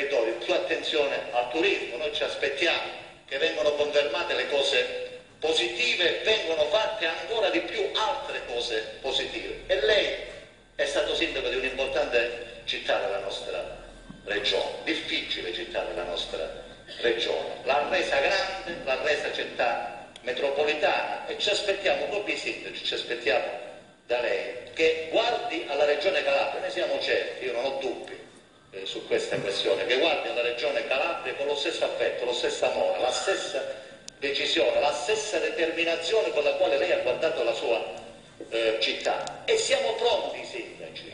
territori, più attenzione al turismo. Noi ci aspettiamo che vengano confermate le cose positive, vengono fatte ancora di più altre cose positive. E lei è stato sindaco di un'importante città della nostra regione, difficile città della nostra regione, l'ha resa grande, l'ha resa città metropolitana, e ci aspettiamo, proprio i sindaci, ci aspettiamo da lei che guardi alla regione Calabria, ne siamo certi, io non ho dubbi su questa questione, che guardi alla regione Calabria con lo stesso affetto, lo stesso amore, la stessa decisione, la stessa determinazione con la quale lei ha guardato la sua città. E siamo pronti, sindaci,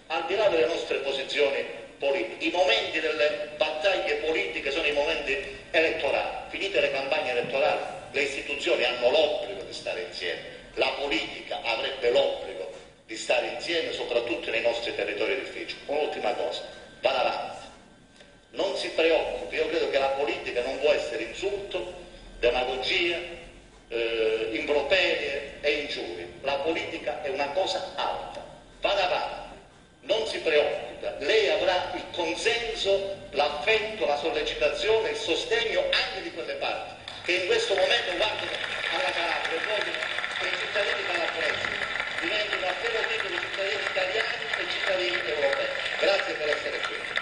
al di là delle nostre posizioni politiche. I momenti delle battaglie politiche sono i momenti elettorali. Finite le campagne elettorali, le istituzioni hanno l'obbligo di stare insieme, la politica avrebbe l'obbligo di stare insieme, soprattutto nei nostri territori difficili. Un'ultima cosa, vada avanti, non si preoccupi, io credo che la politica non può essere insulto, demagogia, improperie e ingiurie. La politica è una cosa alta, vada avanti, non si preoccupi, lei avrà il consenso, l'affetto, la sollecitazione, il sostegno anche di quelle parti che in questo momento guardano alla Calabria e vogliono che i cittadini calabresi diventino a pieno titolo cittadini italiani e cittadini europei. Grazie per essere qui.